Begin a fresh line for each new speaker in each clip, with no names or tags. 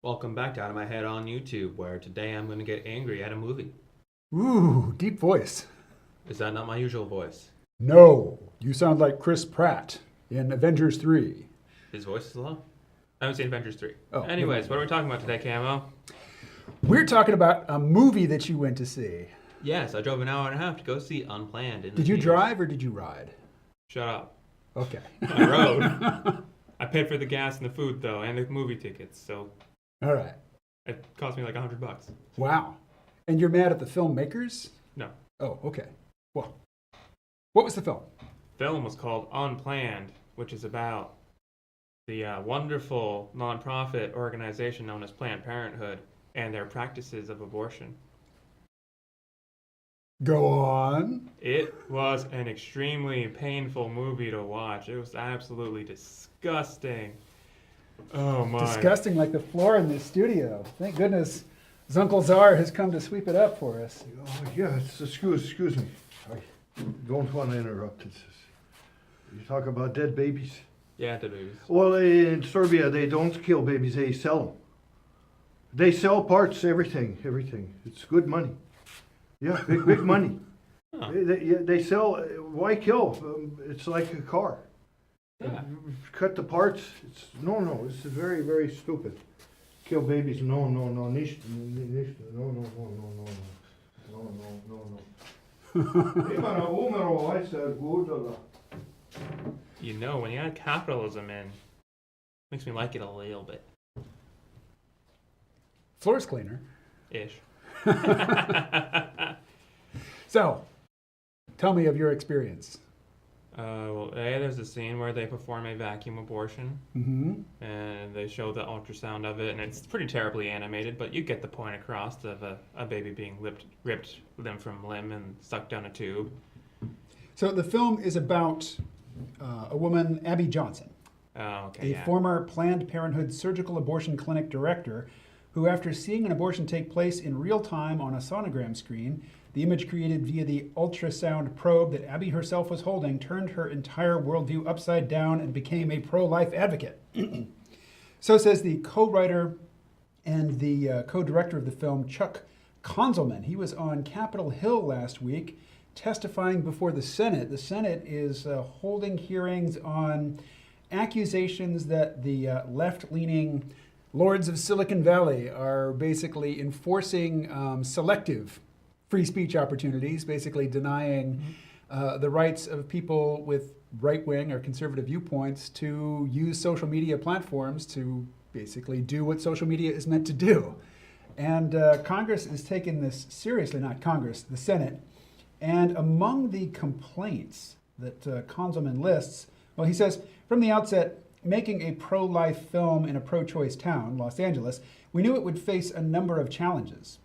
Welcome back to Out of My Head on YouTube, where today I'm going to get angry at a movie.
Ooh, deep voice.
Is that not my usual voice?
No, you sound like Chris Pratt in Avengers 3.
His voice is low? I haven't seen Avengers 3.
Oh,
Anyways, what are we talking about today, Camo?
We're talking about a movie that you went to see.
Yes, I drove an hour and a half to go see Unplanned.
Did you drive or did you ride?
Shut up.
Okay.
I rode. I paid for the gas and the food, though, and the movie tickets, so
All right.
it cost me like $100.
Wow. And you're mad at the filmmakers?
No.
Oh, okay. Well, what was the film?
Film was called Unplanned, which is about the wonderful nonprofit organization known as Planned Parenthood and their practices of abortion.
Go on.
It was an extremely painful movie to watch. It was absolutely disgusting. Oh my.
Disgusting like the floor in this studio. Thank goodness Zuncle Czar has come to sweep it up for us.
Oh, yes, excuse me. I don't want to interrupt. You talk about dead babies.
Yeah, the babies.
Well, in Serbia, they don't kill babies, they sell them. They sell parts, everything. It's good money. Yeah, big money.
Huh.
They sell, why kill? It's like a car.
Yeah.
Cut the parts. No, it's very, very stupid. Kill babies, no, nicht, no.
You know, when you add capitalism in, makes me like it a little bit.
Floor's cleaner.
Ish.
So, tell me of your experience.
There's a scene where they perform a vacuum abortion, and they show the ultrasound of it, and it's pretty terribly animated, but you get the point across of a baby being ripped limb from limb and sucked down a tube.
So the film is about a woman, Abby Johnson,
Oh, okay,
a former Planned Parenthood surgical abortion clinic director who, after seeing an abortion take place in real time on a sonogram screen, the image created via the ultrasound probe that Abby herself was holding turned her entire worldview upside down and became a pro-life advocate. So says the co-writer and the co-director of the film, Chuck Konzelman. He was on Capitol Hill last week testifying before the Senate. The Senate is holding hearings on accusations that the left-leaning lords of Silicon Valley are basically enforcing selective free speech opportunities, basically denying the rights of people with right-wing or conservative viewpoints to use social media platforms to basically do what social media is meant to do. And Congress is taking this seriously, not Congress, the Senate. And among the complaints that Konzelman lists, well, he says, from the outset, making a pro-life film in a pro-choice town, Los Angeles, we knew it would face a number of challenges.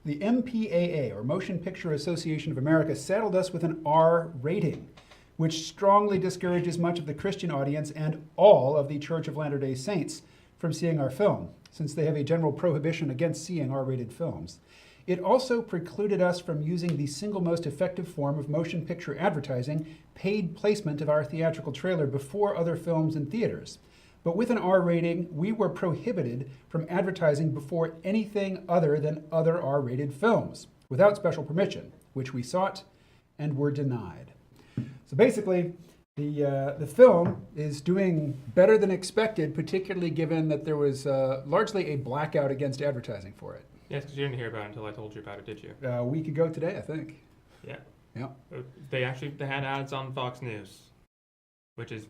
The MPAA, or Motion Picture Association of America, saddled us with an R rating, which strongly discourages much of the Christian audience and all of the Church of Latter-day Saints from seeing our film, since they have a general prohibition against seeing R-rated films. It also precluded us from using the single most effective form of motion picture advertising, paid placement of our theatrical trailer before other films in theaters. But with an R rating, we were prohibited from advertising before anything other than other R-rated films, without special permission, which we sought and were denied. So basically, the film is doing better than expected, particularly given that there was largely a blackout against advertising for it.
Yes, because you didn't hear about it until I told you about it, did you?
A week ago today, I think.
Yeah.
Yeah.
They had ads on Fox News, which is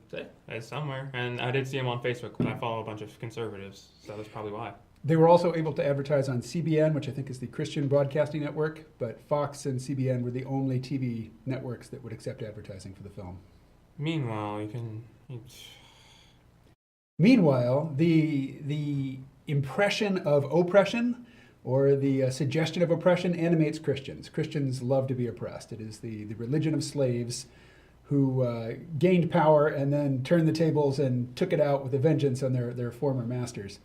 somewhere. And I did see them on Facebook, but I follow a bunch of conservatives, so that's probably why.
They were also able to advertise on CBN, which I think is the Christian Broadcasting Network, but Fox and CBN were the only TV networks that would accept advertising for the film.
Meanwhile,
Meanwhile, the impression of oppression or the suggestion of oppression animates Christians. Christians love to be oppressed. It is the religion of slaves who gained power and then turned the tables and took it out with a vengeance on their former masters.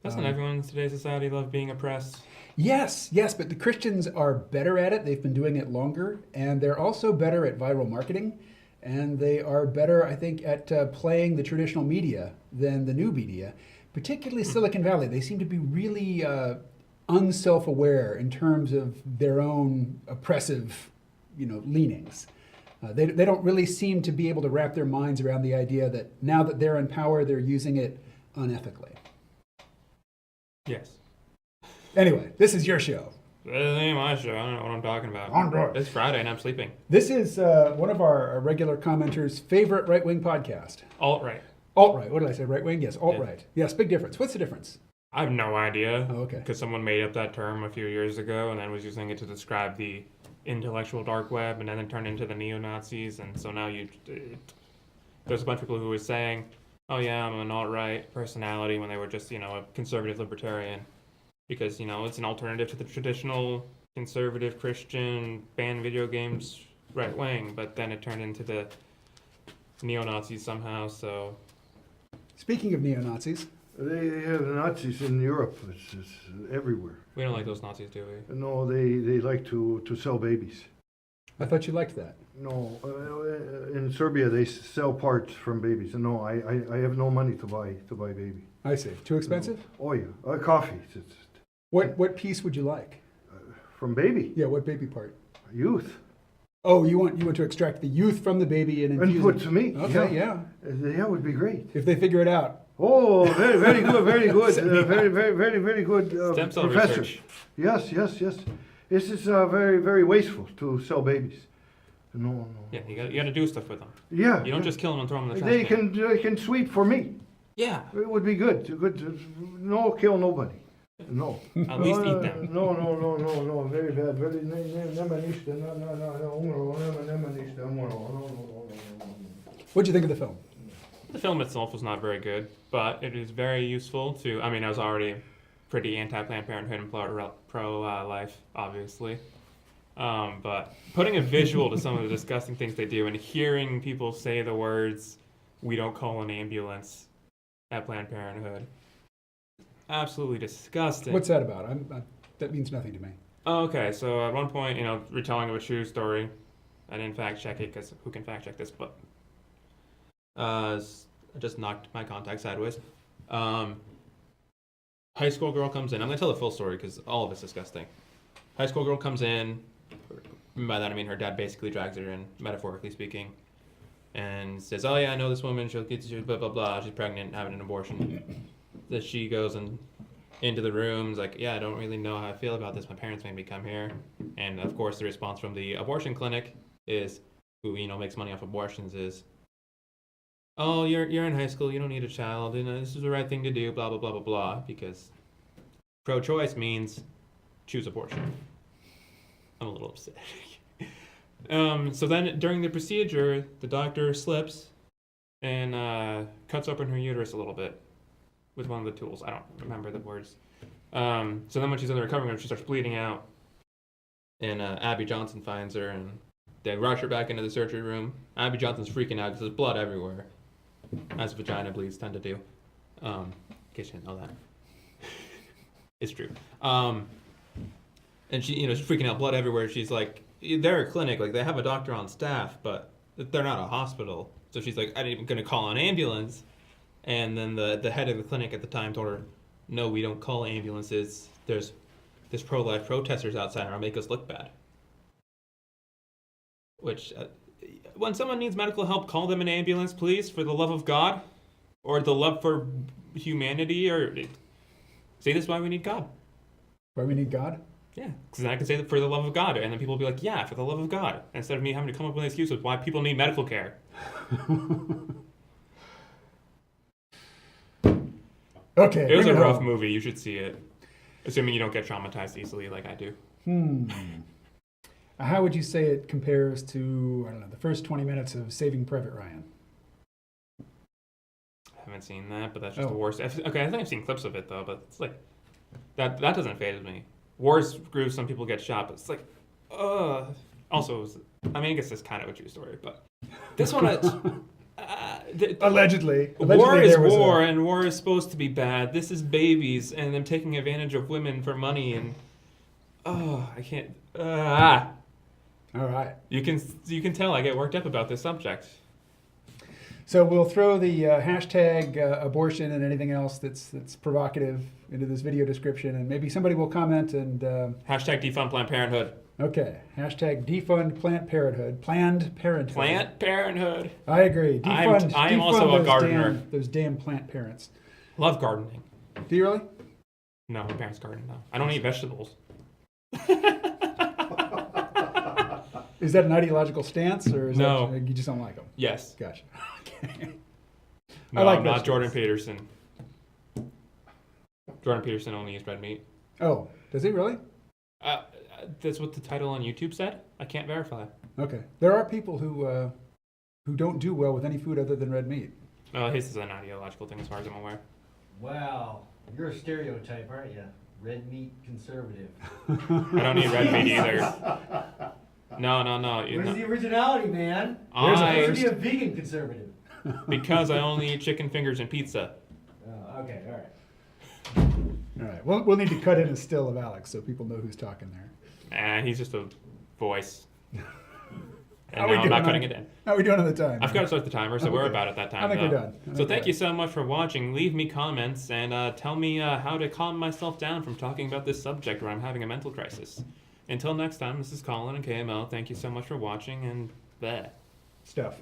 Doesn't everyone in today's society love being oppressed?
Yes, but the Christians are better at it. They've been doing it longer, and they're also better at viral marketing. And they are better, I think, at playing the traditional media than the new media, particularly Silicon Valley, they seem to be really unself-aware in terms of their own oppressive, leanings. They don't really seem to be able to wrap their minds around the idea that now that they're in power, they're using it unethically.
Yes.
Anyway, this is your show.
This ain't my show. I don't know what I'm talking about.
On board.
It's Friday and I'm sleeping.
This is one of our regular commenters' favorite right-wing podcast.
Alt-right.
Alt-right. What did I say? Right-wing? Yes, alt-right. Yes, big difference. What's the difference?
I have no idea.
Oh, okay.
Because someone made up that term a few years ago and then was using it to describe the intellectual dark web, and then it turned into the neo-Nazis, and so now there's a bunch of people who were saying, oh yeah, I'm an alt-right personality, when they were just, a conservative libertarian, because, it's an alternative to the traditional conservative Christian ban video games right wing, but then it turned into the neo-Nazis somehow, so.
Speaking of neo-Nazis.
They have Nazis in Europe. It's everywhere.
We don't like those Nazis, do we?
No, they like to sell babies.
I thought you liked that.
No, in Serbia they sell parts from babies. No, I have no money to buy baby.
I see. Too expensive?
No. Oh yeah, coffee.
What piece would you like?
From baby?
Yeah, what baby part?
Youth.
Oh, you want to extract the youth from the baby and infuse
put
it
to me.
Okay, yeah.
That would be great.
If they figure it out.
Oh, very, very good, very good, very good
Stem cell
professor.
research.
Yes. This is very, very wasteful to sell babies. No.
Yeah, you got to do stuff with them.
Yeah.
You don't just kill them and throw them in the trash
They
can.
can sweep for me.
Yeah.
It would be good. No, kill nobody. No.
At least eat them.
No. Very bad. Very
What'd you think of the film?
The film itself was not very good, but it is very useful to. I was already pretty anti-Planned Parenthood and pro-life, obviously. But putting a visual to some of the disgusting things they do and hearing people say the words, "We don't call an ambulance" at Planned Parenthood, absolutely disgusting.
What's that about? That means nothing to me.
Okay, so at one point, retelling of a true story. I didn't fact check it because who can fact check this? But I just knocked my contact sideways. High school girl comes in. I'm gonna tell the full story because all of it's disgusting. High school girl comes in. By that I mean her dad basically drags her in, metaphorically speaking, and says, "Oh yeah, I know this woman. She'll get you blah blah blah. She's pregnant, having an abortion." That she goes into the room, is like, "Yeah, I don't really know how I feel about this. My parents made me come here." And of course, the response from the abortion clinic is, who makes money off abortions, is, "Oh, you're in high school. You don't need a child. This is the right thing to do. Blah blah blah blah blah." Because pro-choice means choose abortion. I'm a little upset. So then during the procedure, the doctor slips and cuts open her uterus a little bit with one of the tools. I don't remember the words. So then when she's in the recovery room, she starts bleeding out. And Abby Johnson finds her, and they rush her back into the surgery room. Abby Johnson's freaking out because there's blood everywhere, as vagina bleeds tend to do. In case you didn't know that. It's true. And she's freaking out, blood everywhere. She's like, they're a clinic, like they have a doctor on staff, but they're not a hospital. So she's like, I'm even going to call an ambulance. And then the head of the clinic at the time told her, no, we don't call ambulances. There's pro-life protesters outside and it'll make us look bad. Which, when someone needs medical help, call them an ambulance, please, for the love of God. Or the love for humanity, or say this is why we need God.
Why we need God?
Yeah, because then I can say that for the love of God, and then people will be like, yeah, for the love of God, instead of me having to come up with an excuse of why people need medical care.
Okay.
It was a rough movie. You should see it. Assuming you don't get traumatized easily like I do.
How would you say it compares to, I don't know, the first 20 minutes of Saving Private Ryan?
I haven't seen that, but that's just the worst. Okay, I think I've seen clips of it, though, but it's like, that doesn't faze me. Wars grew, some people get shot, but it's like, also, I guess it's kind of a true story, but this one,
Allegedly.
War is war, and war is supposed to be bad. This is babies, and them taking advantage of women for money, and I can't.
All right.
You can tell I get worked up about this subject.
So we'll throw the hashtag abortion and anything else that's provocative into this video description, and maybe somebody will comment and...
Hashtag defund Planned Parenthood.
Okay. Hashtag defund Planned Parenthood. Planned Parenthood.
Planned Parenthood.
I agree. Defund,
I am also a gardener.
Those damn plant parents.
Love gardening.
Do you really?
No, my parents garden though. I don't eat vegetables.
Is that an ideological stance, or is
No.
that you just don't like them?
Yes.
Gotcha. Okay.
No,
I like
I'm not
vegetables.
Jordan Peterson. Jordan Peterson only eats red meat.
Oh, does he really?
That's what the title on YouTube said. I can't verify.
Okay. There are people who don't do well with any food other than red meat.
His is an ideological thing as far as I'm aware.
Wow, you're a stereotype, aren't you? Red meat conservative.
I don't eat red meat either. No.
Where's the originality, man?
I-
You should be a vegan conservative.
Because I only eat chicken fingers and pizza.
Oh, okay, all right.
All right. We'll need to cut in a still of Alex so people know who's talking there.
And he's just a voice.
How
And
we
no, I'm
doing
not
on-
cutting it in.
How are we doing on the time?
I've got to start the timer, so we're
Okay.
about at that time.
I think
though.
we're done.
So thank you so much for watching. Leave me comments and tell me how to calm myself down from talking about this subject where I'm having a mental crisis. Until next time, this is Colin and KML. Thank you so much for watching, and bleh.
Stuff.